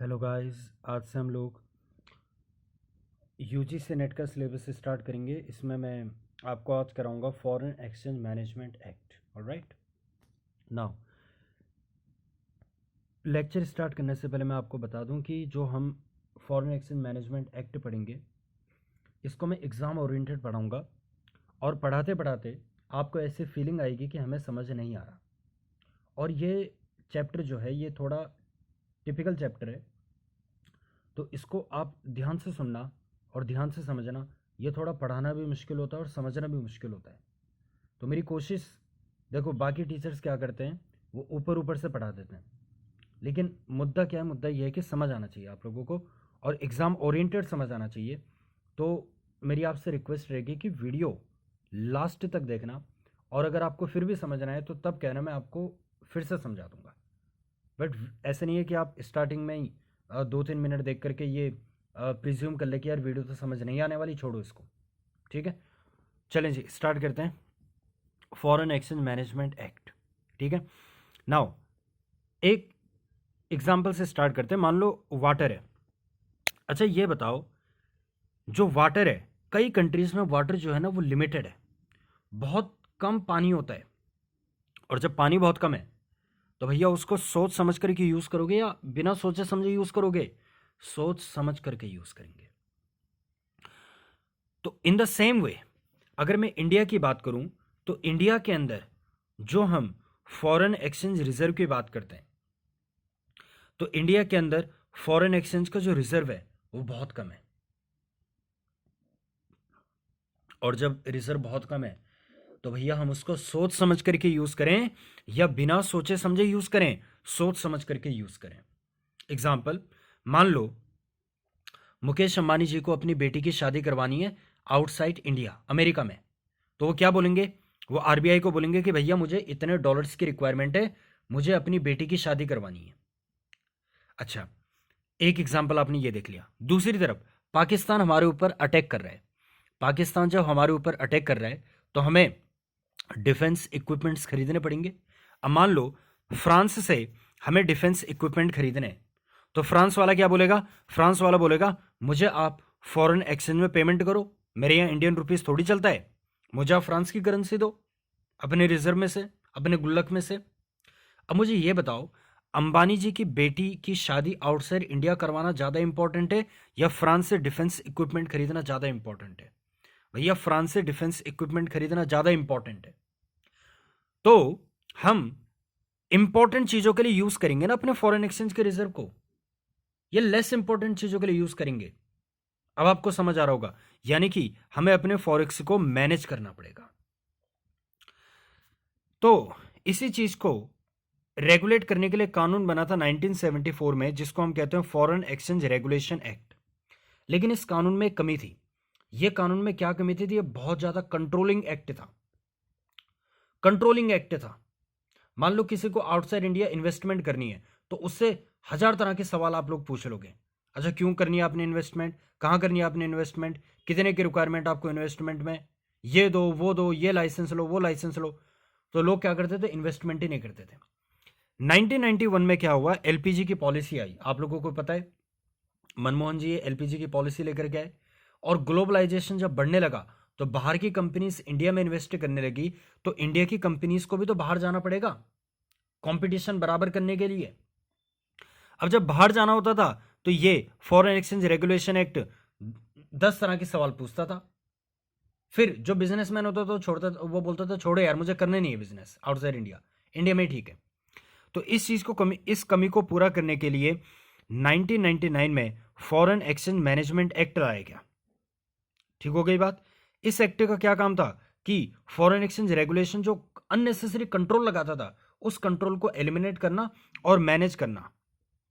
Hello guys, आज से हम लोग यूजी से नेट का सिलेबस स्टार्ट करेंगे। इसमें मैं आपको आज कराऊंगा foreign exchange management act. Alright, now lecture start करने से पहले मैं आपको बता दूं कि जो हम फॉरेन एक्सचेंज मैनेजमेंट एक्ट पढ़ेंगे, इसको मैं एग्ज़ाम ओरिएंटेड पढ़ाऊंगा। और पढ़ाते पढ़ाते आपको ऐसी फीलिंग आएगी कि हमें समझ नहीं आ रहा। और ये चैप्टर जो है ये थोड़ा टिपिकल चैप्टर है, तो इसको आप ध्यान से सुनना और ध्यान से समझना। ये थोड़ा पढ़ाना भी मुश्किल होता है और समझना भी मुश्किल होता है। तो मेरी कोशिश, देखो बाकी टीचर्स क्या करते हैं, वो ऊपर ऊपर से पढ़ा देते हैं, लेकिन मुद्दा क्या है, मुद्दा ये है कि समझ आना चाहिए आप लोगों को और एग्ज़ाम ओरिएंटेड समझ आना चाहिए। तो मेरी आपसे रिक्वेस्ट रहेगी कि वीडियो लास्ट तक देखना, और अगर आपको फिर भी समझना है तो तब कहना, मैं आपको फिर से समझा दूंगा। बट ऐसे नहीं है कि आप स्टार्टिंग में ही 2-3 मिनट देख करके ये प्रिज्यूम कर ले कि यार वीडियो तो समझ नहीं आने वाली, छोड़ो इसको। ठीक है, चलें जी स्टार्ट करते हैं। फॉरेन एक्सचेंज मैनेजमेंट एक्ट, ठीक है। नाउ एक एग्जांपल से स्टार्ट करते हैं। मान लो वाटर है। अच्छा ये बताओ, जो वाटर है, कई कंट्रीज में वाटर जो है ना वो लिमिटेड है, बहुत कम पानी होता है। और जब पानी बहुत कम है तो भैया उसको सोच समझ करके यूज़ करोगे या बिना सोचे समझे यूज़ करोगे? सोच समझ करके यूज़ करेंगे। तो इन द सेम वे अगर मैं इंडिया की बात करूं, तो इंडिया के अंदर जो हम फॉरेन एक्सचेंज रिजर्व की बात करते हैं, तो इंडिया के अंदर फॉरेन एक्सचेंज का जो रिजर्व है वो बहुत कम है। और जब रिजर्व बहुत कम है तो भैया हम उसको सोच समझ करके यूज करें या बिना सोचे समझे यूज करें? सोच समझ करके यूज करें। एग्जाम्पल, मान लो मुकेश अंबानी जी को अपनी बेटी की शादी करवानी है आउटसाइड इंडिया, अमेरिका में। तो वो क्या बोलेंगे? वो आरबीआई को बोलेंगे कि भैया मुझे इतने डॉलर्स की रिक्वायरमेंट है, मुझे अपनी बेटी की शादी करवानी है। अच्छा, एक एग्जाम्पल आपने ये देख लिया। दूसरी तरफ पाकिस्तान हमारे ऊपर अटैक कर रहा है। पाकिस्तान जब हमारे ऊपर अटैक कर रहा है तो हमें डिफेंस इक्विपमेंट्स खरीदने पड़ेंगे। अब मान लो फ्रांस से हमें डिफेंस इक्विपमेंट खरीदने हैं, तो फ्रांस वाला क्या बोलेगा? फ्रांस वाला बोलेगा मुझे आप फॉरेन एक्सचेंज में पेमेंट करो, मेरे यहाँ इंडियन रुपीस थोड़ी चलता है, मुझे आप फ्रांस की करेंसी दो अपने रिजर्व में से, अपने गुल्लक में से। अब मुझे ये बताओ, अंबानी जी की बेटी की शादी आउटसाइड इंडिया करवाना ज़्यादा इंपॉर्टेंट है या फ्रांस से डिफेंस इक्विपमेंट खरीदना ज़्यादा इंपॉर्टेंट है? भैया फ्रांस से डिफेंस इक्विपमेंट खरीदना ज़्यादा इंपॉर्टेंट है। तो हम इंपॉर्टेंट चीज़ों के लिए यूज़ करेंगे ना अपने फॉरेन एक्सचेंज के रिजर्व को, ये लेस इंपॉर्टेंट चीज़ों के लिए यूज़ करेंगे। अब आपको समझ आ रहा होगा, यानी कि हमें अपने फॉरेक्स को मैनेज करना पड़ेगा। तो इसी चीज़ को रेगुलेट करने के लिए कानून बना था 1974 में, जिसको हम कहते हैं फॉरेन एक्सचेंज रेगुलेशन एक्ट। लेकिन इस कानून में एक कमी थी। ये कानून में क्या कमी थी? ये बहुत ज्यादा कंट्रोलिंग एक्ट था। कंट्रोलिंग एक्ट था। मान लो किसी को आउटसाइड इंडिया इन्वेस्टमेंट करनी है, तो उससे हजार तरह के सवाल आप लोग पूछ लोगे। अच्छा, क्यों करनी है आपने इन्वेस्टमेंट, कहाँ करनी है आपने इन्वेस्टमेंट, कितने की रिक्वायरमेंट आपको इन्वेस्टमेंट में, ये दो वो दो, ये लाइसेंस लो वो लाइसेंस लो। तो लोग क्या करते थे? इन्वेस्टमेंट ही नहीं करते थे। 1991 में क्या हुआ? एलपीजी की पॉलिसी आई, आप लोगों को पता है। मनमोहन जी एलपीजी की पॉलिसी लेकर के आए, और ग्लोबलाइजेशन जब बढ़ने लगा तो बाहर की कंपनीज इंडिया में इन्वेस्ट करने लगी, तो इंडिया की कंपनीज को भी तो बाहर जाना पड़ेगा कंपटीशन बराबर करने के लिए। अब जब बाहर जाना होता था तो ये फॉरेन एक्सचेंज रेगुलेशन एक्ट 10 तरह के सवाल पूछता था। फिर जो बिजनेसमैन होता था छोड़ता, वो बोलता था छोड़ो यार, मुझे करने नहीं है बिजनेस आउटसाइड इंडिया, इंडिया में ठीक है। तो इस चीज को इस कमी को पूरा करने के लिए 1999 में फॉरेन एक्सचेंज मैनेजमेंट एक्ट लाया गया। ठीक हो गई बात। इस एक्ट का क्या काम था कि फॉरेन एक्सचेंज रेगुलेशन जो अननेसेसरी कंट्रोल लगाता था, उस कंट्रोल को एलिमिनेट करना और मैनेज करना।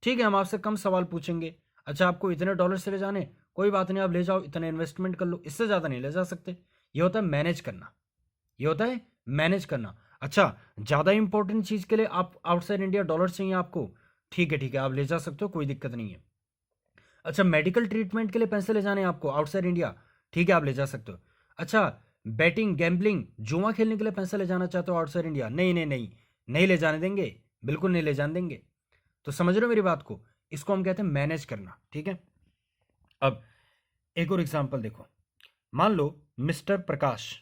ठीक है, हम आपसे कम सवाल पूछेंगे। अच्छा, आपको इतने डॉलर से ले जाने, कोई बात नहीं, आप ले जाओ, इतने इन्वेस्टमेंट कर लो, इससे ज्यादा नहीं ले जा सकते। ये होता है मैनेज करना, ये होता है मैनेज करना। अच्छा, ज्यादा इंपॉर्टेंट चीज के लिए आप आउटसाइड इंडिया डॉलर चाहिए आपको, ठीक है ठीक है, आप ले जा सकते हो, कोई दिक्कत नहीं है। अच्छा, मेडिकल ट्रीटमेंट के लिए पैसे ले जाने हैं आपको आउटसाइड इंडिया, ठीक है, आप ले जा सकते हो। अच्छा, बैटिंग गैम्बलिंग जुआ खेलने के लिए पैसा ले जाना चाहते हो आउटसाइड इंडिया, नहीं नहीं नहीं, नहीं ले जाने देंगे, बिल्कुल नहीं ले जाने देंगे। तो समझ रहे हो मेरी बात को? इसको हम कहते हैं मैनेज करना, ठीक है। अब एक और एग्जांपल देखो, मान लो मिस्टर प्रकाश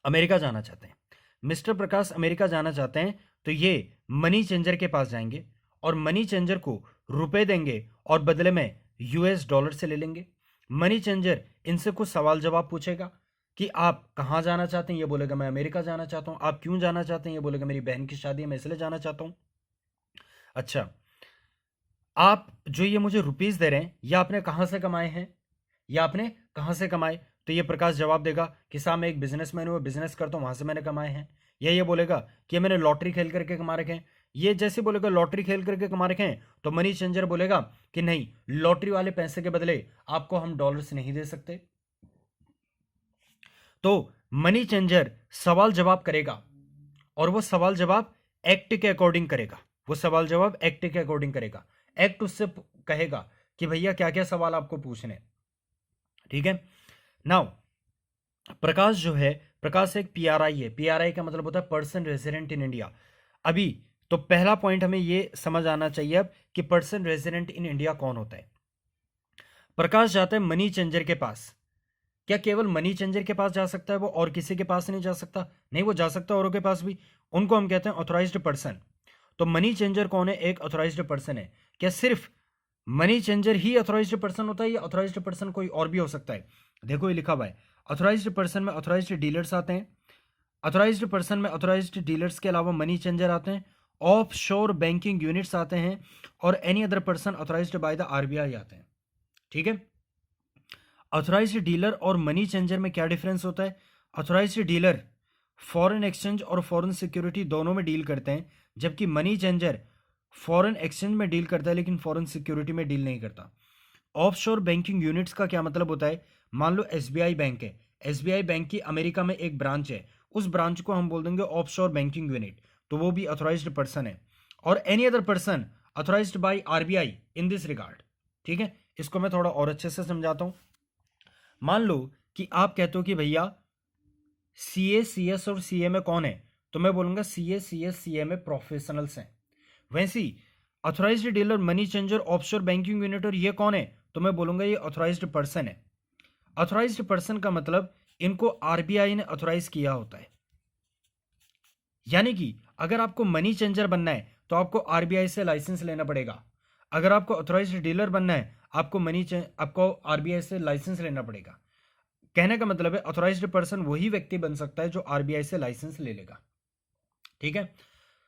अमेरिका जाना चाहते हैं। मिस्टर प्रकाश अमेरिका जाना चाहते हैं तो ये मनी चेंजर के पास जाएंगे और मनी चेंजर को रुपए देंगे और बदले में यूएस डॉलर से ले लेंगे। मनी चेंजर इनसे कुछ सवाल जवाब पूछेगा कि आप कहाँ जाना चाहते हैं, ये बोलेगा मैं अमेरिका जाना चाहता हूँ। आप क्यों जाना चाहते हैं, ये बोलेगा मेरी बहन की शादी है मैं इसलिए जाना चाहता हूँ। अच्छा, आप जो ये मुझे रुपीस दे रहे हैं ये आपने कहाँ से कमाए हैं, या आपने कहाँ से कमाए, तो ये प्रकाश जवाब देगा कि साहब मैं एक बिजनेसमैन हूँ, बिजनेस करता हूँ, वहां से मैंने कमाए हैं। या ये बोलेगा कि ये मैंने लॉटरी खेल करके कमा रखे हैं। ये जैसे बोलेगा लॉटरी खेल करके कमा रखे हैं तो मनी चेंजर बोलेगा कि नहीं, लॉटरी वाले पैसे के बदले आपको हम डॉलर्स नहीं दे सकते। तो मनी चेंजर सवाल जवाब करेगा और वो सवाल जवाब एक्ट के अकॉर्डिंग करेगा। वो सवाल जवाब एक्ट के अकॉर्डिंग करेगा। एक्ट उससे कहेगा कि भैया क्या क्या सवाल आपको पूछने, ठीक है। नाउ प्रकाश जो है, प्रकाश एक पीआरआई है। पीआरआई का मतलब होता है पर्सन रेजिडेंट इन इंडिया। अभी तो पहला पॉइंट हमें ये समझ आना चाहिए अब कि पर्सन रेजिडेंट इन इंडिया कौन होता है। प्रकाश जाता है मनी चेंजर के पास। क्या केवल मनी चेंजर के पास जा सकता है वो, और किसी के पास नहीं जा सकता? नहीं, वो जा सकता है औरों के पास भी। उनको हम कहते हैं ऑथोराइज्ड पर्सन। तो मनी चेंजर कौन है? एक ऑथोराइज्ड पर्सन है। क्या सिर्फ मनी चेंजर ही ऑथोराइज्ड पर्सन होता है या ऑथोराइज्ड पर्सन कोई और भी हो सकता है? देखो ये लिखा हुआ है, ऑथोराइज्ड पर्सन में ऑथोराइज्ड डीलर्स आते हैं। ऑथोराइज्ड पर्सन में ऑथोराइज्ड डीलर्स के अलावा मनी चेंजर आते हैं, ऑफ शोर बैंकिंग यूनिट्स आते हैं, और any other person authorised by the RBI आते हैं, ठीक है। ऑथोराइज्ड डीलर और मनी चेंजर में क्या डिफरेंस होता है? ऑथोराइज्ड डीलर फॉरेन एक्सचेंज और फॉरेन सिक्योरिटी दोनों में डील करते हैं, जबकि मनी चेंजर फॉरेन एक्सचेंज में डील करता है लेकिन फॉरेन सिक्योरिटी में डील नहीं करता। ऑफशोर बैंकिंग यूनिट्स का क्या मतलब होता है? मान लो एसबीआई बैंक है, एसबीआई बैंक की अमेरिका में एक ब्रांच है, उस ब्रांच को हम बोल देंगे ऑफशोर बैंकिंग यूनिट, तो वो भी ऑथोराइज्ड पर्सन है। और any other person authorised by RBI in this regard, ठीक है। इसको मैं थोड़ा और अच्छे से समझाता हूं। मान लो कि आप कहते हो कि भैया सीए, सीएस और सीए में कौन है, तो मैं बोलूंगा सीए, सीएस, सीए में प्रोफेशनल्स हैं। वैसे ही authorised dealer, money changer, offshore banking unit और ये कौन है, तो मैं बोलूंगा ये ऑथोराइज्ड पर्सन है। ऑथोराइज्ड पर्सन का मतलब इनको आरबीआई ने ऑथोराइज किया होता है। यानी कि अगर आपको मनी चेंजर बनना है तो आपको आरबीआई से लाइसेंस लेना पड़ेगा। अगर आपको ऑथोराइज्ड डीलर बनना है आपको आरबीआई से लाइसेंस लेना पड़ेगा। कहने का मतलब है ऑथोराइज्ड पर्सन वही व्यक्ति बन सकता है जो आरबीआई से लाइसेंस ले लेगा, ठीक है।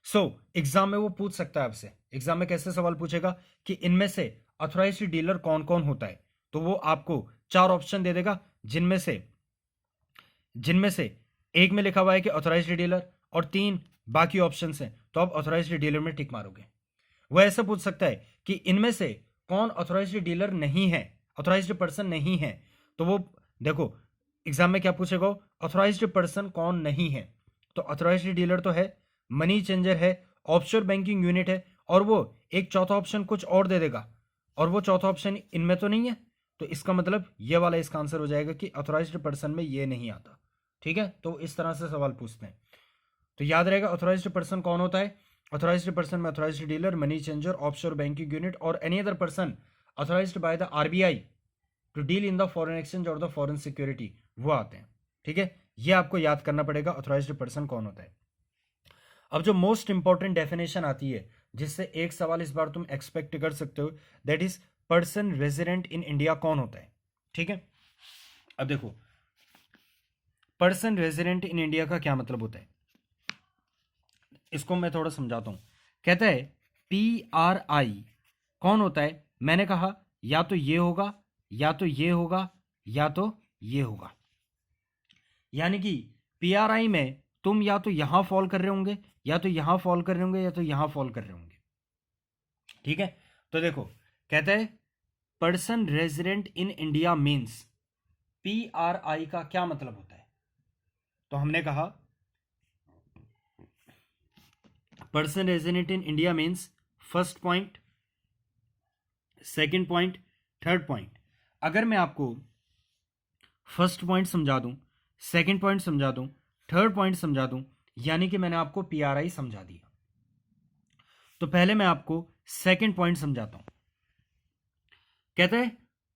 सो एग्जाम में वो पूछ सकता है आपसे। एग्जाम में कैसे सवाल पूछेगा कि इनमें से ऑथोराइज्ड डीलर कौन कौन होता है, तो वो आपको 4 ऑप्शन दे देगा, जिनमें से एक में लिखा हुआ है कि ऑथोराइज्ड डीलर और 3 बाकी ऑप्शन हैं, तो आप ऑथोराइज्ड डीलर में टिक मारोगे। वो ऐसा पूछ सकता है कि इनमें से कौन ऑथोराइज्ड डीलर नहीं है, ऑथोराइज्ड पर्सन नहीं है, तो वो देखो एग्जाम में क्या पूछेगा, ऑथोराइज्ड पर्सन कौन नहीं है। तो ऑथोराइज्ड डीलर तो है, मनी चेंजर है, ऑफशोर बैंकिंग यूनिट है, और वो एक चौथा ऑप्शन कुछ और दे देगा, और वो चौथा ऑप्शन इनमें तो नहीं है। तो इसका मतलब ये वाला इसका आंसर हो जाएगा कि ऑथोराइज्ड पर्सन में ये नहीं आता, ठीक है। तो इस तरह से सवाल पूछते हैं। तो याद रहेगा ऑथोराइज्ड पर्सन कौन होता है। ऑथोराइज्ड पर्सन में authorised dealer, money changer, offshore banking unit और any other person authorised by the RBI to deal in the foreign exchange और द फॉरेन सिक्योरिटी, वो आते हैं, ठीक है। ये आपको याद करना पड़ेगा ऑथोराइज्ड पर्सन कौन होता है। अब जो मोस्ट इंपॉर्टेंट डेफिनेशन आती है जिससे एक सवाल इस बार तुम एक्सपेक्ट कर सकते हो, that is person resident in India कौन होता है, ठीक है। अब देखो पर्सन रेजिडेंट इन इंडिया का क्या मतलब होता है, इसको मैं थोड़ा समझाता हूं। कहता है पीआरआई कौन होता है, मैंने कहा या तो ये होगा, या तो ये होगा, या तो ये होगा। यानी कि पीआरआई में तुम या तो यहां फॉल कर रहे होंगे, या तो यहां फॉल कर रहे होंगे, या तो यहां फॉल कर रहे होंगे, ठीक है। तो देखो कहता है person resident in India means, PRI का क्या मतलब होता है, तो हमने कहा person resident in India means first point, second point, third point. अगर मैं आपको फर्स्ट पॉइंट समझा दूं, सेकंड पॉइंट समझा दूं, थर्ड पॉइंट समझा दूं, यानी कि मैंने आपको पीआरआई समझा दिया। तो पहले मैं आपको सेकंड पॉइंट समझाता हूं। कहता है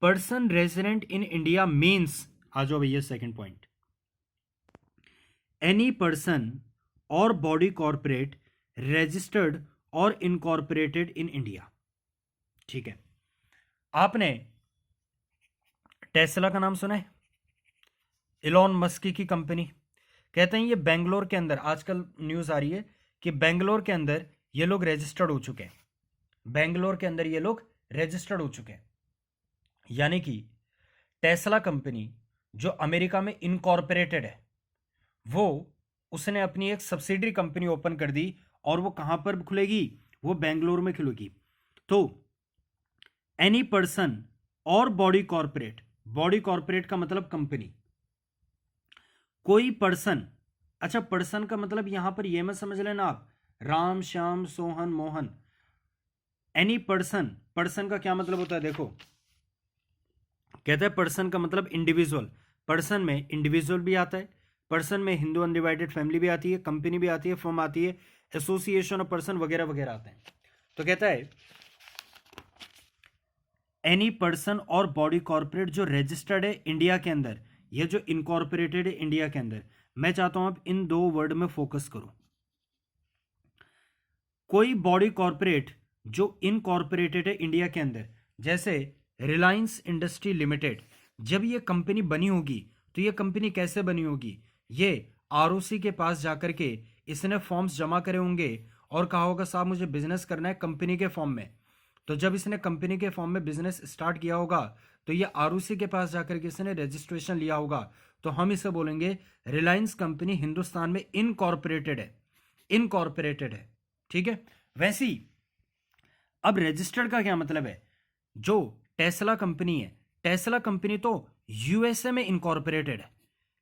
person resident in India means, आ जाओ भैया सेकंड पॉइंट, एनी पर्सन और बॉडी कॉर्पोरेट रजिस्टर्ड और इनकॉर्पोरेटेड इन इंडिया। ठीक है, आपने टेस्ला का नाम सुना है? इलॉन मस्क की कंपनी। कहते हैं ये बेंगलोर के अंदर, आजकल न्यूज़ आ रही है कि बेंगलोर के अंदर ये लोग रजिस्टर्ड हो चुके हैं। बेंगलोर के अंदर ये लोग रजिस्टर्ड हो चुके हैं, यानी कि टेस्ला कंपनी जो अमेरिका में इनकॉर्पोरेटेड है, वो उसने अपनी एक सब्सिडरी कंपनी ओपन कर दी, और वो कहां पर खुलेगी? वो बेंगलोर में खुलेगी। तो एनी पर्सन और बॉडी कॉर्पोरेट, बॉडी कॉर्पोरेट का मतलब कंपनी, कोई पर्सन, अच्छा पर्सन का मतलब यहां पर यह मत समझ लेना आप Ram Shyam Sohan Mohan. Any person, person का क्या मतलब होता है? देखो, कहते हैं पर्सन का मतलब इंडिविजुअल। पर्सन में इंडिविजुअल भी आता है, पर्सन में हिंदू अनडिवाइडेड फैमिली भी आती है, कंपनी भी आती है, फर्म आती है, एसोसिएशन ऑफ पर्सन वगैरह वगैरह आते हैं। तो कहता है एनी पर्सन और बॉडी कॉर्पोरेट जो रजिस्टर्ड है इंडिया के अंदर, ये जो इनकॉर्पोरेटेड है इंडिया के अंदर। मैं चाहता हूं आप इन दो वर्ड में फोकस करो। कोई बॉडी कॉर्पोरेट जो इनकॉर्पोरेटेड है इंडिया के अंदर, जैसे रिलायंस इंडस्ट्री लिमिटेड, जब ये कंपनी बनी होगी तो ये कंपनी कैसे बनी होगी? ये आरओसी के पास जाकर के इसने फॉर्म्स जमा करे होंगे और कहा होगा साहब मुझे बिजनेस करना है कंपनी के फॉर्म में। तो जब इसने कंपनी के फॉर्म में बिजनेस स्टार्ट किया होगा तो ये आरओसी के पास जाकर के इसने रजिस्ट्रेशन लिया होगा, तो हम इसे बोलेंगे रिलायंस कंपनी हिंदुस्तान में इनकॉर्पोरेटेड है, इनकॉर्पोरेटेड है। ठीक है, वैसे ही अब रजिस्टर्ड का क्या मतलब है? जो टेस्ला कंपनी है, टेस्ला कंपनी तो यूएसए में इनकॉर्पोरेटेड है,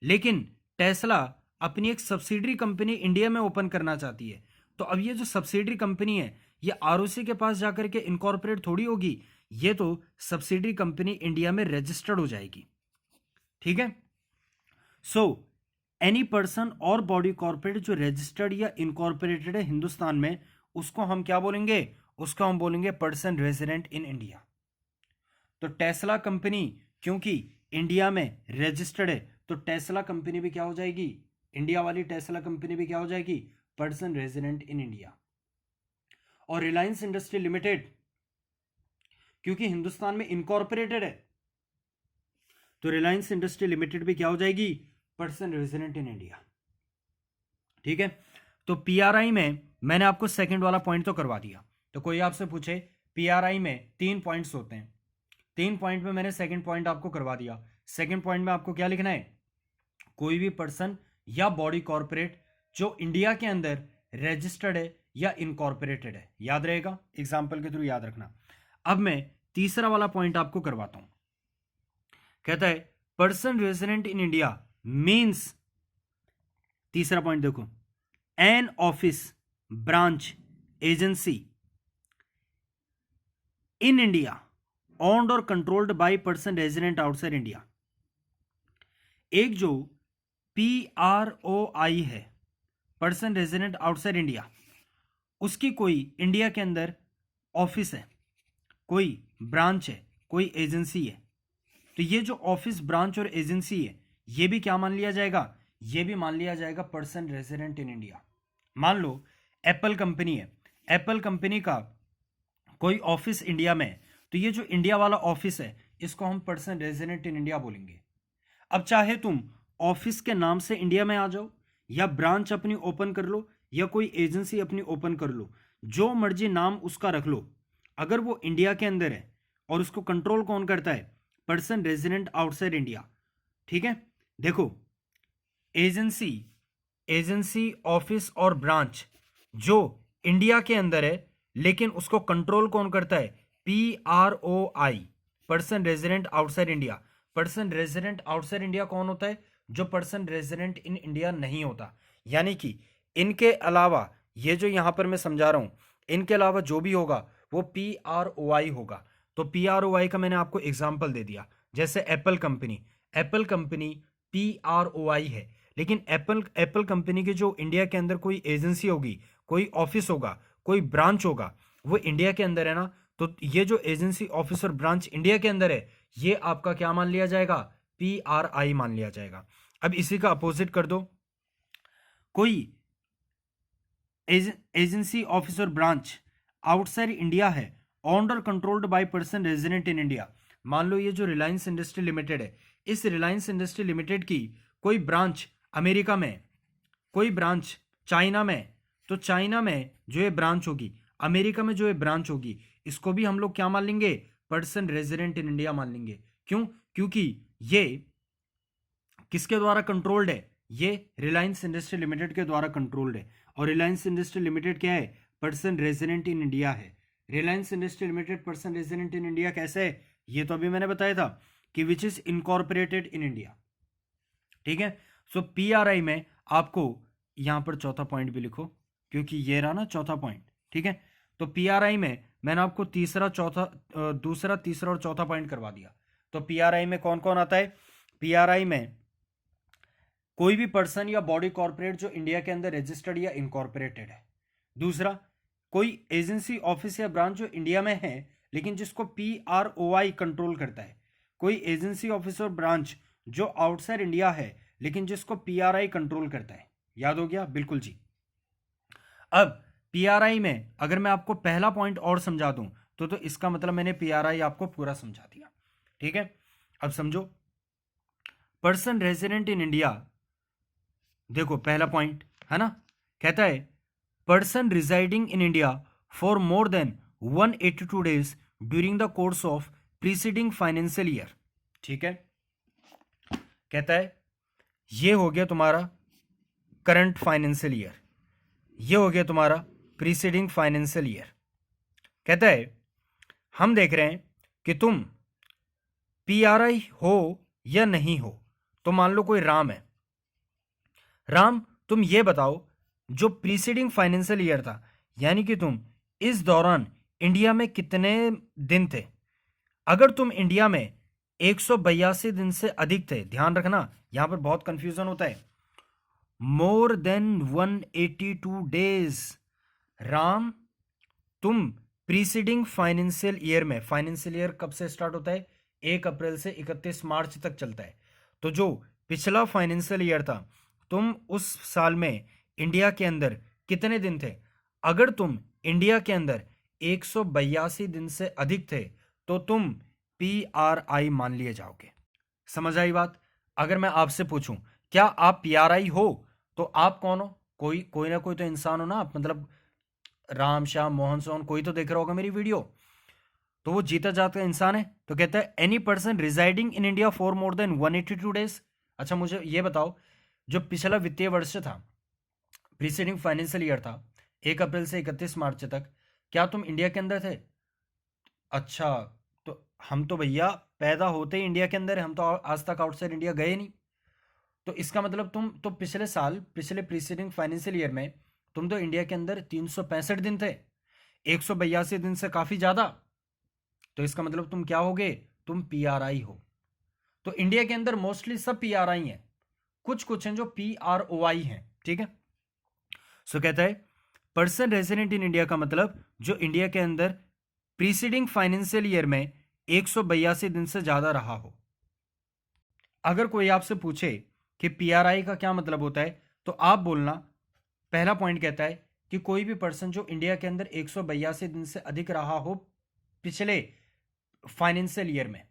लेकिन टेस्ला अपनी एक सब्सिडरी कंपनी इंडिया में ओपन करना चाहती है। तो अब ये जो सब्सिडरी कंपनी है ये आरओसी के पास जाकर के इनकॉर्पोरेट थोड़ी होगी, ये तो सब्सिडरी कंपनी इंडिया में रजिस्टर्ड हो जाएगी। ठीक है, सो एनी पर्सन और बॉडी कॉर्पोरेट जो रजिस्टर्ड या इनकॉर्पोरेटेड है हिंदुस्तान में, उसको हम क्या बोलेंगे? उसको हम बोलेंगे पर्सन रेजिडेंट इन इंडिया। तो टेस्ला कंपनी क्योंकि इंडिया में रजिस्टर्ड है, तो टेस्ला कंपनी भी क्या हो जाएगी? इंडिया वाली टेस्ला कंपनी भी क्या हो जाएगी? Person resident in India. और रिलायंस इंडस्ट्री लिमिटेड क्योंकि हिंदुस्तान में इनकॉर्पोरेटेड है, तो रिलायंस इंडस्ट्री लिमिटेड भी क्या हो जाएगी? Person resident in India. ठीक है, तो पीआरआई में मैंने आपको सेकंड वाला पॉइंट तो करवा दिया। तो कोई आपसे पूछे पीआरआई में 3 पॉइंट्स होते हैं, 3 पॉइंट में मैंने सेकंड पॉइंट आपको करवा दिया। सेकंड पॉइंट में आपको क्या लिखना है? कोई भी पर्सन या बॉडी कॉर्पोरेट जो इंडिया के अंदर रजिस्टर्ड है या इनकॉर्पोरेटेड है। याद रहेगा, एग्जाम्पल के थ्रू याद रखना। अब मैं तीसरा वाला पॉइंट आपको करवाता हूं। कहता है person resident in India means, तीसरा पॉइंट देखो, an office branch agency in India owned और controlled by person resident outside India. एक जो PROI है, पर्सन रेजिडेंट आउटसाइड इंडिया, उसकी कोई इंडिया के अंदर ऑफिस है, कोई ब्रांच है, कोई एजेंसी है, तो ये जो ऑफिस ब्रांच और एजेंसी है ये भी क्या मान लिया जाएगा? ये भी मान लिया जाएगा पर्सन रेजिडेंट इन इंडिया। मान लो एप्पल कंपनी है, एप्पल कंपनी का कोई ऑफिस इंडिया में है, तो ये जो इंडिया वाला ऑफिस है इसको हम पर्सन रेजिडेंट इन इंडिया बोलेंगे। अब चाहे तुम ऑफिस के नाम से इंडिया में आ जाओ, या ब्रांच अपनी ओपन कर लो, या कोई एजेंसी अपनी ओपन कर लो, जो मर्जी नाम उसका रख लो, अगर वो इंडिया के अंदर है और उसको कंट्रोल कौन करता है? Person resident outside India. ठीक है, देखो एजेंसी ऑफिस और ब्रांच जो इंडिया के अंदर है लेकिन उसको कंट्रोल कौन करता है? PROI, person resident outside India. Person resident outside India कौन होता है? जो पर्सन रेजिडेंट इन इंडिया नहीं होता। यानी कि इनके अलावा, ये जो यहां पर मैं समझा रहा हूं, इनके अलावा जो भी होगा वो PROI होगा। तो PROI का मैंने आपको एग्जाम्पल दे दिया, जैसे एप्पल कंपनी PROI है, लेकिन एप्पल कंपनी की जो इंडिया के अंदर कोई एजेंसी होगी, कोई ऑफिस होगा, कोई ब्रांच होगा वो इंडिया के अंदर है ना, तो ये जो एजेंसी ऑफिसर ब्रांच इंडिया के अंदर है, ये आपका क्या मान लिया जाएगा, PRI मान लिया जाएगा। अब इसी का अपोजिट कर दो, कोई agency officer branch outside India है, ओन्ड और controlled by person resident in India. मान लो ये जो रिलायंस इंडस्ट्री लिमिटेड है, इस रिलायंस इंडस्ट्री लिमिटेड की कोई ब्रांच अमेरिका में, कोई ब्रांच चाइना में, तो चाइना में जो ये ब्रांच होगी, अमेरिका में जो ये ब्रांच होगी, इसको भी हम लोग क्या मान लेंगे, पर्सन रेजिडेंट इन इंडिया मान लेंगे। क्यों? क्योंकि ये किसके द्वारा कंट्रोल्ड है, ये रिलायंस इंडस्ट्री लिमिटेड के द्वारा कंट्रोल्ड है। और रिलायंस इंडस्ट्री लिमिटेड क्या है, पर्सन रेजिडेंट इन इंडिया है। Reliance industry limited person resident in India कैसे है, ये तो अभी मैंने बताया था कि which is incorporated in India. ठीक है, सो PRI में आपको यहां पर चौथा पॉइंट भी लिखो, क्योंकि ये रहा ना चौथा पॉइंट। ठीक है, तो PRI में मैंने आपको दूसरा तीसरा और चौथा पॉइंट करवा दिया। तो PRI में कौन कौन आता है, PRI में कोई भी पर्सन या बॉडी कॉर्पोरेट जो इंडिया के अंदर रजिस्टर्ड या इनकॉर्पोरेटेड है। दूसरा, कोई एजेंसी ऑफिस या ब्रांच जो इंडिया में है लेकिन जिसको PROI कंट्रोल करता है। कोई एजेंसी ऑफिस और ब्रांच जो आउटसाइड इंडिया है लेकिन जिसको PRI कंट्रोल करता है। याद हो गया? बिल्कुल जी। अब PRI में अगर मैं आपको पहला पॉइंट और समझा दूं तो इसका मतलब मैंने PRI आपको पूरा समझा दिया। ठीक है, अब समझो, पर्सन रेजिडेंट इन इंडिया, देखो पहला पॉइंट है ना, कहता है person residing in India for more than 182 days during the course of preceding financial year. ठीक है, कहता है ये हो गया तुम्हारा करंट फाइनेंशियल ईयर, ये हो गया तुम्हारा प्रीसीडिंग फाइनेंशियल ईयर। कहता है हम देख रहे हैं कि तुम PRI हो या नहीं हो। तो मान लो कोई राम है, राम तुम ये बताओ जो प्रीसीडिंग फाइनेंशियल ईयर था, यानी कि तुम इस दौरान इंडिया में कितने दिन थे। अगर तुम इंडिया में 182 दिन से अधिक थे, ध्यान रखना यहां पर बहुत कंफ्यूजन होता है, मोर देन 182 डेज। राम तुम प्रीसीडिंग फाइनेंशियल ईयर में, फाइनेंशियल ईयर कब से स्टार्ट होता है, 1 अप्रैल से 31 मार्च तक चलता है। तो जो पिछला फाइनेंशियल ईयर था, तुम उस साल में इंडिया के अंदर कितने दिन थे। अगर तुम इंडिया के अंदर 182 दिन से अधिक थे तो तुम PRI मान लिए जाओगे। समझ आई बात? अगर मैं आपसे पूछूं क्या आप PRI हो, तो आप कौन हो, कोई ना कोई तो इंसान हो ना आप, मतलब राम श्याम मोहन सोहन कोई तो देख रहा होगा मेरी वीडियो, तो वो जीता जाता इंसान है। तो कहता है any person residing in India for more than 182 days. अच्छा मुझे ये बताओ, जो पिछला वित्तीय वर्ष था, प्रीसीडिंग फाइनेंशियल ईयर था 1 अप्रैल से 31 मार्च तक, क्या तुम इंडिया के अंदर थे? अच्छा, तो हम तो भैया पैदा होते ही इंडिया के अंदर है, हम तो आज तक आउटसाइड इंडिया गए नहीं। तो इसका मतलब तुम तो पिछले साल, पिछले प्रीसीडिंग फाइनेंशियल ईयर में तुम तो इंडिया के अंदर 365 दिन थे, 182 दिन से काफी ज्यादा। तो इसका मतलब तुम क्या होगे, तुम PRI हो। तो इंडिया के अंदर मोस्टली सब PRI हैं, कुछ कुछ हैं जो PROI हैं। ठीक है, सो कहता है पर्सन रेजिडेंट इन इंडिया का मतलब जो इंडिया के अंदर प्रीसीडिंग फाइनेंशियल ईयर में 182 दिन से ज्यादा रहा हो। अगर कोई आपसे पूछे कि PRI का क्या मतलब होता है, तो आप बोलना, पहला पॉइंट कहता है कि कोई भी पर्सन जो इंडिया के अंदर 182 दिन से अधिक रहा हो पिछले फाइनेंशियल ईयर में,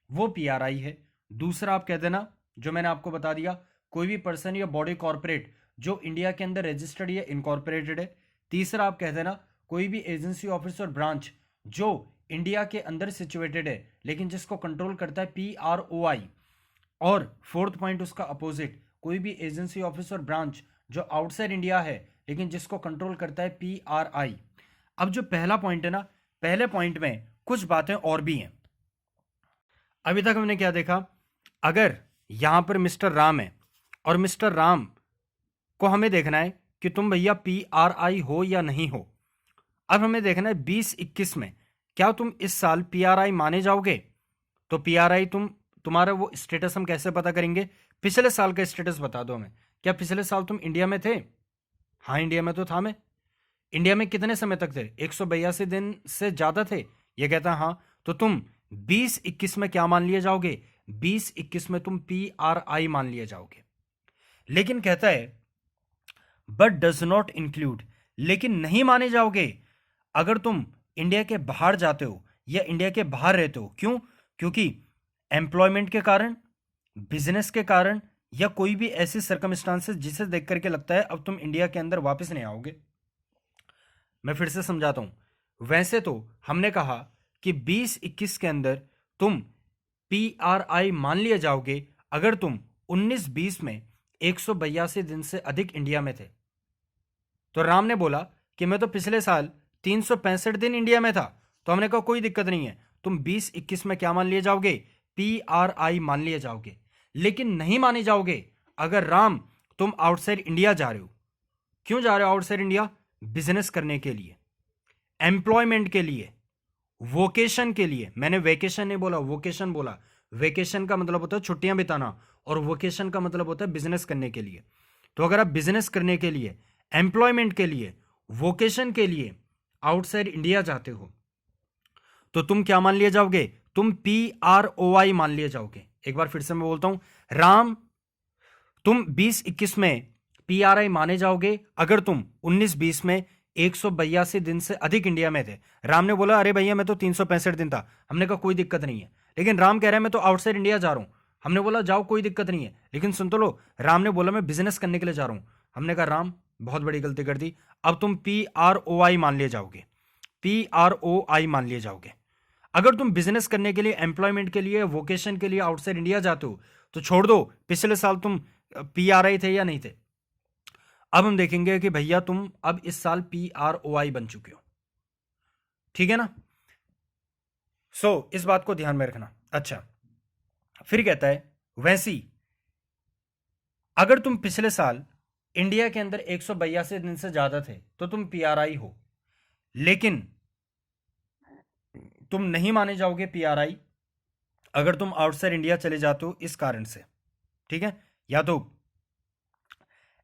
वो PRI है। दूसरा आप कह देना जो मैंने आपको बता दिया, कोई भी पर्सन या बॉडी कॉर्पोरेट जो इंडिया के अंदर रजिस्टर्ड या इनकॉर्पोरेटेड है। तीसरा आप कह देना कोई भी एजेंसी ऑफिस और ब्रांच जो इंडिया के अंदर सिचुएटेड है लेकिन जिसको कंट्रोल करता है PROI। और फोर्थ पॉइंट उसका अपोजिट, कोई भी एजेंसी ऑफिस और ब्रांच जो आउटसाइड इंडिया है लेकिन जिसको कंट्रोल करता है PRI। अब जो पहला पॉइंट है ना, पहले पॉइंट में कुछ बातें और भी हैं। अभी तक हमने क्या देखा, अगर यहां पर मिस्टर राम है और मिस्टर राम को हमें देखना है कि तुम भैया PRI हो या नहीं हो। अब हमें देखना है 2021 में क्या तुम इस साल PRI माने जाओगे। तो PRI तुम्हारा वो स्टेटस हम कैसे पता करेंगे, पिछले साल का स्टेटस बता दो हमें, क्या पिछले साल तुम इंडिया में थे? हाँ इंडिया में तो था मैं। इंडिया में कितने समय तक थे? 182 दिन से ज्यादा थे? ये कहता है हाँ। तो तुम 2021 में क्या मान लिए जाओगे? 2021 में तुम PRI मान लिए जाओगे। लेकिन कहता है बट डज नॉट इंक्लूड, लेकिन नहीं माने जाओगे अगर तुम इंडिया के बाहर जाते हो या इंडिया के बाहर रहते हो। क्यों? क्योंकि एम्प्लॉयमेंट के कारण, बिजनेस के कारण, या कोई भी ऐसी सर्कमस्टांसेस जिसे देख करके लगता है अब तुम इंडिया के अंदर वापस नहीं आओगे। मैं फिर से समझाता हूं। वैसे तो हमने कहा कि 2021 के अंदर तुम PRI मान लिए जाओगे अगर तुम 19-20 में 182 दिन से अधिक इंडिया में थे। तो राम ने बोला कि मैं तो पिछले साल 365 दिन इंडिया में था। तो हमने कहा कोई दिक्कत नहीं है, तुम 2021 में क्या मान लिए जाओगे? PRI मान लिए जाओगे। लेकिन नहीं माने जाओगे अगर राम तुम आउटसाइड इंडिया जा रहे हो। क्यों जा रहे हो आउटसाइड इंडिया? बिजनेस करने के लिए, एम्प्लॉयमेंट के लिए, वोकेशन के लिए। मैंने वेकेशन नहीं बोला, वोकेशन बोला। वेकेशन का मतलब होता है छुट्टियां बिताना, और वोकेशन का मतलब होता है बिजनेस करने के लिए। तो अगर आप बिजनेस करने के लिए, एम्प्लॉयमेंट के लिए, वोकेशन के लिए आउटसाइड इंडिया जाते हो तो तुम क्या मान लिए जाओगे? तुम PROI मान लिए जाओगे। एक बार फिर से मैं बोलता हूं, राम तुम 2021 में PRI माने जाओगे अगर तुम 19-20 में 182 दिन से अधिक इंडिया में थे। राम ने बोला अरे भैया मैं तो 365 दिन था। हमने कहा कोई दिक्कत नहीं है। लेकिन राम कह रहा है मैं तो आउटसाइड इंडिया जा रहा हूं। हमने बोला जाओ कोई दिक्कत नहीं है, लेकिन सुन तो लो, राम ने बोला मैं बिजनेस करने के लिए जा रहा हूं। हमने कहा राम बहुत बड़ी गलती कर दी, अब तुम PROI मान लिए जाओगे। PROI मान लिए जाओगे। अगर तुम बिजनेस करने के लिए, एम्प्लॉयमेंट के लिए, वोकेशन के लिए आउटसाइड इंडिया जाते हो तो छोड़ दो पिछले साल तुम PRI थे या नहीं थे। अब हम देखेंगे कि भैया तुम अब इस साल PROI बन चुके हो। ठीक है ना? इस बात को ध्यान में रखना। अच्छा, फिर कहता है वैसी अगर तुम पिछले साल इंडिया के अंदर 182 दिन से ज्यादा थे तो तुम PRI हो। लेकिन तुम नहीं माने जाओगे PRI अगर तुम आउटसाइड इंडिया चले जाते हो इस कारण से। ठीक है? या तो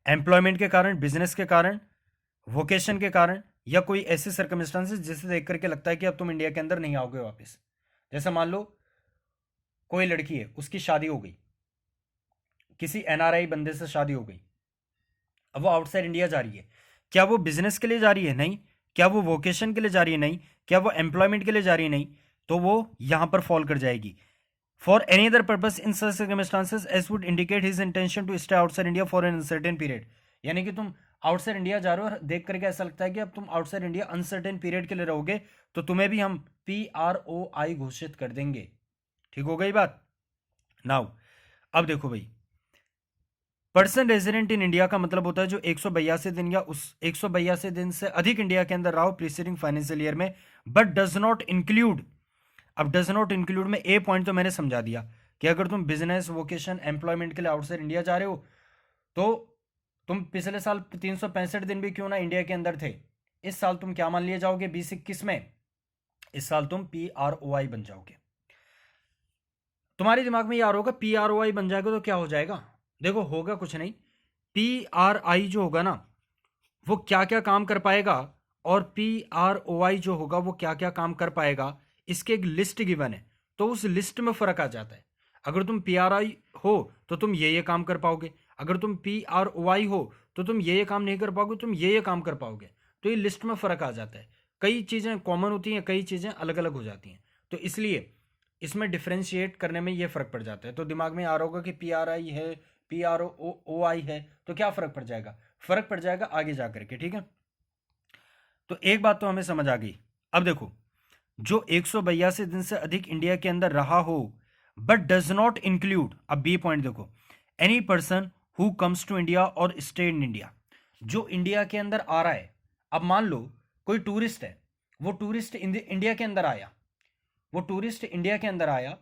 एम्प्लॉयमेंट के कारण, बिजनेस के कारण, वोकेशन के कारण, या कोई ऐसी सर्कमस्टांसेस जिसे देख करके लगता है कि अब तुम इंडिया के अंदर नहीं आओगे वापस। जैसे मान लो कोई लड़की है, उसकी शादी हो गई, किसी NRI बंदे से शादी हो गई, अब वो आउटसाइड इंडिया जा रही है। क्या वो बिजनेस के लिए जा रही है? नहीं। क्या वो वोकेशन के लिए जा रही है? नहीं। क्या वो एम्प्लॉयमेंट के लिए जा रही है? नहीं। तो वो यहां पर फॉल कर जाएगी। For any other purpose in such circumstances as would indicate his intention to stay outside India for an uncertain period. यानी कि तुम आउटसाइड इंडिया जा रहे हो और देख करके ऐसा लगता है कि अब तुम आउटसाइड इंडिया अनसर्टेन पीरियड के लिए रहोगे, तो तुम्हें भी हम PROI घोषित कर देंगे। ठीक हो गई बात? नाउ अब देखो भाई, पर्सन रेजिडेंट इन इंडिया का मतलब होता है जो 182 दिन या उस 182 दिन से अधिक इंडिया के अंदर रहा हो प्रीसीडिंग फाइनेंशियल ईयर में, बट डज नॉट इंक्लूड। अब डज नॉट इंक्लूड में ए पॉइंट तो मैंने समझा दिया कि अगर तुम बिजनेस, वोकेशन, एम्प्लॉयमेंट के लिए आउटसाइड इंडिया जा रहे हो तो तुम पिछले साल 365 दिन भी क्यों ना इंडिया के अंदर थे, इस साल तुम क्या मान लिए जाओगे 2021 में? इस साल तुम PROI बन जाओगे। तुम्हारे दिमाग में ये आ रहा होगा PROI बन जाएगा तो क्या हो जाएगा? देखो होगा कुछ नहीं। PRI जो होगा ना वो क्या क्या काम कर पाएगा, और PROI जो होगा वो क्या क्या काम कर पाएगा, इसके एक लिस्ट गिवन है। तो उस लिस्ट में फर्क आ जाता है। अगर तुम PRI हो तो तुम ये काम कर पाओगे, अगर तुम PROI हो तो तुम ये काम नहीं कर पाओगे, तुम ये काम कर पाओगे। तो ये लिस्ट में फर्क आ जाता है। कई चीजें कॉमन होती हैं, कई चीजें अलग अलग हो जाती हैं। तो इसलिए इसमें डिफ्रेंशिएट करने में ये फर्क पड़ जाता है। तो दिमाग में आ रहा होगा कि PRI है, PROI है, तो क्या फर्क पड़ जाएगा? फर्क पड़ जाएगा आगे जाकर के। ठीक है? तो एक बात तो हमें समझ आ गई। अब देखो, जो 182 दिन से अधिक इंडिया के अंदर रहा हो बट डज नॉट इंक्लूड, अब बी पॉइंट देखो, any person who comes to India और स्टे इन इंडिया। जो इंडिया के अंदर आ रहा है, अब मान लो कोई टूरिस्ट है, वो टूरिस्ट इंडिया के अंदर आया, वो टूरिस्ट इंडिया के अंदर आया,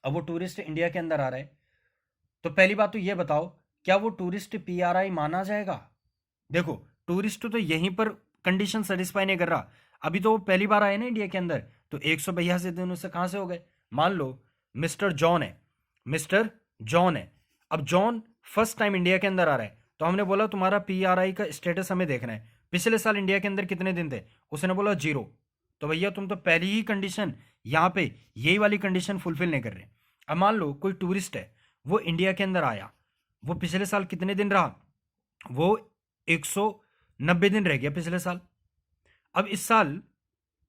अब वो टूरिस्ट इंडिया के अंदर आ रहा है, तो पहली बात तो ये बताओ क्या वो टूरिस्ट PRI माना जाएगा? देखो टूरिस्ट तो यहीं पर कंडीशन सेटिस्फाई नहीं कर रहा, अभी तो वो पहली बार आए ना इंडिया के अंदर, तो 182 दिन उससे कहां से हो गए? मान लो मिस्टर जॉन है, मिस्टर जॉन है, अब जॉन फर्स्ट टाइम इंडिया के अंदर आ रहा है, तो हमने बोला तुम्हारा PRI का स्टेटस हमें देखना है, पिछले साल इंडिया के अंदर कितने दिन थे, उसने बोला 0। तो भैया तुम तो पहली ही कंडीशन यहाँ पे यही वाली कंडीशन फुलफिल नहीं कर रहे। अब मान लो कोई टूरिस्ट है, वो इंडिया के अंदर आया, वो पिछले साल कितने दिन रहा, वो 190 दिन रह गया पिछले साल। अब इस साल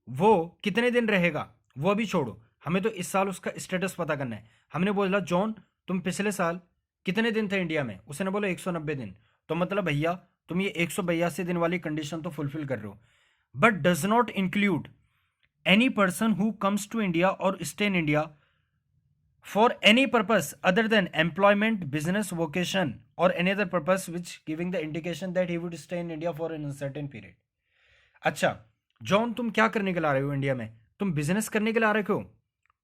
वो कितने दिन रहेगा वो अभी छोड़ो, हमें तो इस साल उसका स्टेटस पता करना है। हमने बोला जॉन तुम पिछले साल कितने दिन थे इंडिया में, उसने बोला 190 दिन। तो मतलब भैया तुम ये 182 दिन वाली कंडीशन तो फुलफिल कर रहे हो, but does not include any person who comes to India और stay in India for any purpose other than employment, business, vocation और any other purpose which giving the indication that he would stay in India for an uncertain period. अच्छा John तुम क्या करने के लिए आ रहे हो इंडिया में, तुम बिजनेस करने के लिए आ रहे हो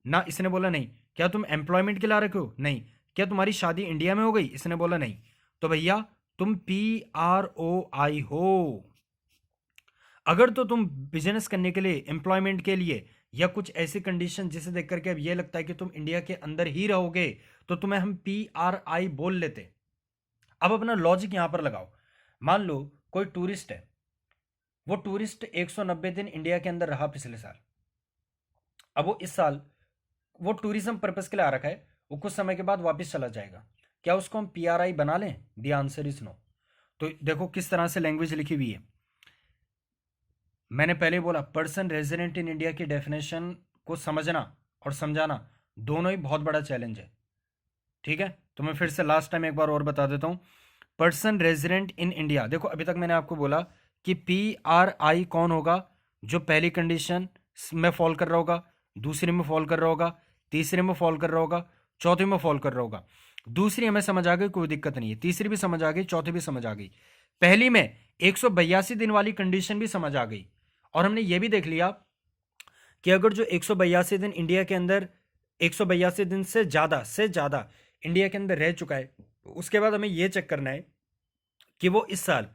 ना, इसने बोला नहीं। क्या तुम एम्प्लॉयमेंट के लिए आ रहे हो, नहीं। क्या तुम्हारी शादी इंडिया में हो गई, इसने बोला नहीं। तो भैया तुम PROI हो। अगर तो तुम बिजनेस करने के लिए, एम्प्लॉयमेंट के लिए, या कुछ ऐसी कंडीशन जिसे देख करके अब ये लगता है कि तुम इंडिया के अंदर ही रहोगे, तो तुम्हें हम PRI बोल लेते। अब अपना लॉजिक यहां पर लगाओ। मान लो कोई टूरिस्ट है, वो टूरिस्ट 190 दिन इंडिया के अंदर रहा पिछले साल। अब वो इस साल वो टूरिज्म पर्पस के लिए आ रखा है, वो कुछ समय के बाद वापस चला जाएगा। क्या उसको हम PRI बना लें? The answer is no. तो देखो किस तरह से लैंग्वेज लिखी हुई है। मैंने पहले बोला पर्सन रेजिडेंट इन इंडिया की डेफिनेशन को समझना और समझाना दोनों ही बहुत बड़ा चैलेंज है। ठीक है, तो मैं फिर से लास्ट टाइम एक बार और बता देता हूं। पर्सन रेजिडेंट इन इंडिया, देखो अभी तक मैंने आपको बोला कि PRI कौन होगा, जो पहली कंडीशन में फॉल कर रहा होगा, दूसरे में फॉल कर रहा होगा, तीसरे में फॉल कर रहा होगा, चौथे में फॉल कर रहा होगा। दूसरी हमें समझ आ गई, कोई दिक्कत नहीं है। तीसरी भी समझ आ गई, चौथी भी समझ आ गई। पहली में 182 दिन वाली कंडीशन भी समझ आ गई। और हमने ये भी देख लिया कि अगर जो 182 दिन इंडिया के अंदर, 182 दिन से ज्यादा इंडिया के अंदर रह चुका है, उसके बाद हमें यह चेक करना है कि वो इस साल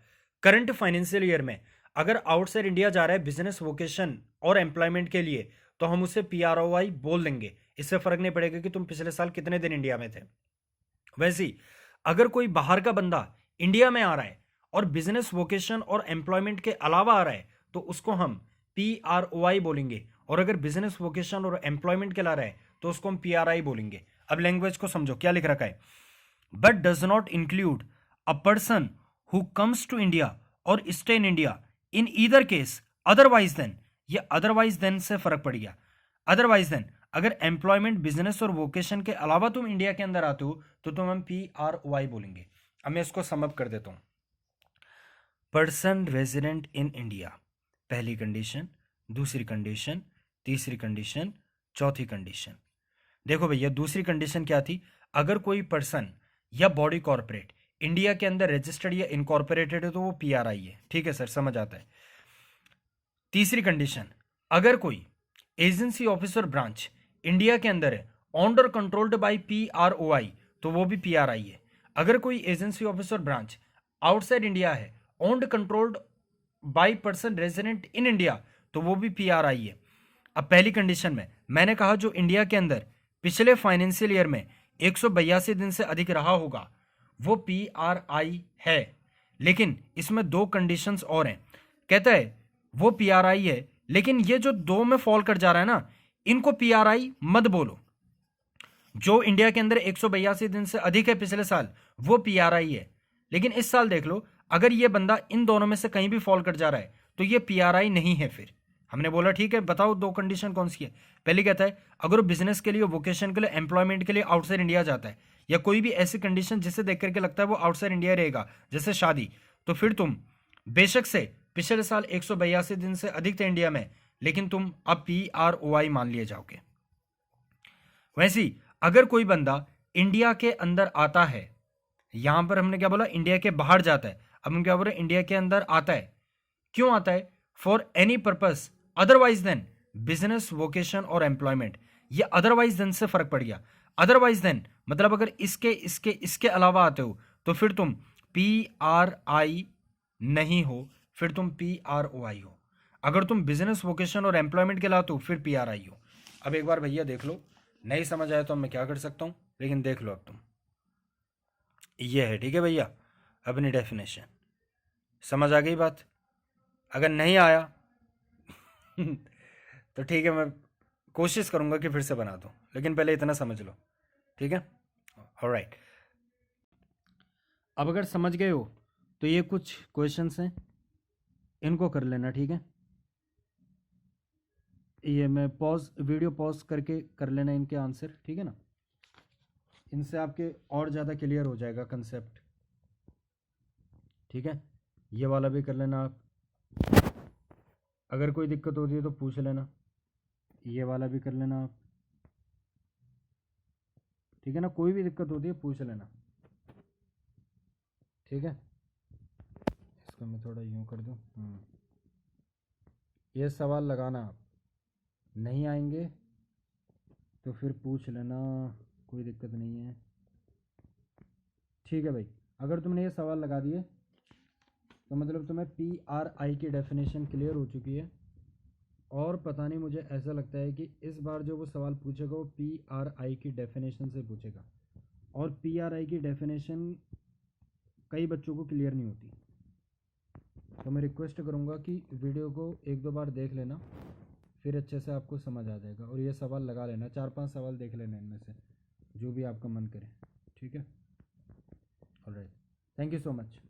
करंट फाइनेंशियल ईयर में अगर आउटसाइड इंडिया जा रहा है बिजनेस, वोकेशन और एम्प्लॉयमेंट के लिए, तो हम उसे PROI बोल देंगे। इससे फर्क नहीं पड़ेगा कि तुम पिछले साल कितने दिन इंडिया में थे। वैसे ही अगर कोई बाहर का बंदा इंडिया में आ रहा है और बिजनेस, वोकेशन और एम्प्लॉयमेंट के अलावा आ रहा है, तो उसको हम PROI बोलेंगे। और अगर बिजनेस, वोकेशन और एम्प्लॉयमेंट के ला रहा है तो उसको हम PRI बोलेंगे। अब लैंग्वेज को समझो क्या लिख रखा है। But does not include a person who comes to India और stay in India in either case otherwise than. ये अदरवाइज देन से फर्क पड़ गया। अदरवाइज देन अगर एम्प्लॉयमेंट, बिजनेस और वोकेशन के अलावा तुम इंडिया के अंदर आते हो तो तुम हम PROI बोलेंगे। अब मैं इसको समअप कर देता हूं। पर्सन रेजिडेंट इन इंडिया पहली कंडीशन, दूसरी कंडीशन, तीसरी कंडीशन, चौथी कंडीशन। देखो भैया दूसरी कंडीशन क्या थी, अगर कोई पर्सन या बॉडी कॉर्पोरेट इंडिया के अंदर रजिस्टर्ड या इनकॉर्पोरेटेड है तो वो PRI है। ठीक है सर, समझ आता है। तीसरी कंडीशन, अगर कोई एजेंसी, ऑफिसर, ब्रांच इंडिया के अंदर है ऑन्ड और कंट्रोल्ड बाय PROI तो वो भी PRI है। अगर कोई agency, officer, branch outside India है owned controlled by person resident in India तो वो भी PRI है। अब पहली कंडीशन में मैंने कहा जो इंडिया के अंदर पिछले फाइनेंशियल ईयर में 182 दिन से अधिक रहा होगा वो PRI है। लेकिन इसमें दो कंडीशंस और हैं। कहता है वो PRI है, लेकिन ये जो दो में फॉल कर जा रहा है ना, इनको PRI मत बोलो। जो इंडिया के अंदर 182 दिन से अधिक है पिछले साल वो PRI है। लेकिन इस साल देख लो, अगर ये बंदा इन दोनों में से कहीं भी फॉल कर जा रहा है तो ये PRI नहीं है। फिर हमने बोला ठीक है, बताओ दो कंडीशन कौन सी है। पहली कहता है अगर वो बिजनेस के लिए, वोकेशन के लिए, एम्प्लॉयमेंट के लिए आउटसाइड इंडिया जाता है, या कोई भी ऐसी कंडीशन जिसे देख करके लगता है वो आउटसाइड इंडिया रहेगा, जैसे शादी, तो फिर तुम बेशक से पिछले साल 182 दिन से अधिक थे इंडिया में, लेकिन तुम अब PROI मान लिए जाओगे। वैसे ही अगर कोई बंदा इंडिया के अंदर आता है, यहां पर हमने क्या बोला, इंडिया के बाहर जाता है, अब हम क्या बोल रहे हैं, इंडिया के अंदर आता है। क्यों आता है? For any purpose otherwise than business, vocation और एम्प्लॉयमेंट। ये अदरवाइज देन से फर्क पड़ गया। अदरवाइज देन मतलब अगर इसके अलावा आते हो तो फिर तुम PRI नहीं हो, फिर तुम PROI हो। अगर तुम बिजनेस, वोकेशन और एम्प्लॉयमेंट के लाते हो फिर PRI हो। अब एक बार भैया देख लो, नहीं समझ आया तो मैं क्या कर सकता हूं, लेकिन देख लो अब तुम। ये है, ठीक है भैया, अपनी डेफिनेशन समझ आ गई बात। अगर नहीं आया तो ठीक है, मैं कोशिश करूँगा कि फिर से बना दूँ, लेकिन पहले इतना समझ लो, ठीक है? ऑलराइट। अब अगर समझ गए हो तो ये कुछ क्वेश्चंस हैं, इनको कर लेना, ठीक है? ये मैं वीडियो पॉज करके कर लेना इनके आंसर, ठीक है ना? इनसे आपके और ज़्यादा क्लियर हो जाएगा कंसेप्ट, ठीक है? ये वाला भी कर लेना आप। अगर कोई दिक्कत होती है तो पूछ लेना। ये वाला भी कर लेना आप, ठीक है ना? कोई भी दिक्कत होती है पूछ लेना, ठीक है? इसको मैं थोड़ा यूँ कर दूँ। ये सवाल लगाना आप, नहीं आएंगे तो फिर पूछ लेना, कोई दिक्कत नहीं है, ठीक है भाई? अगर तुमने ये सवाल लगा दिए तो मतलब तुम्हें PRI की डेफिनेशन क्लियर हो चुकी है। और पता नहीं, मुझे ऐसा लगता है कि इस बार जो वो सवाल पूछेगा वो PRI की डेफिनेशन से पूछेगा, और PRI की डेफिनेशन कई बच्चों को क्लियर नहीं होती। तो मैं रिक्वेस्ट करूँगा कि वीडियो को एक दो बार देख लेना, फिर अच्छे से आपको समझ आ जाएगा। और ये सवाल लगा लेना, 4-5 सवाल देख लेना इनमें से जो भी आपका मन करे, ठीक है? Alright, thank you so much.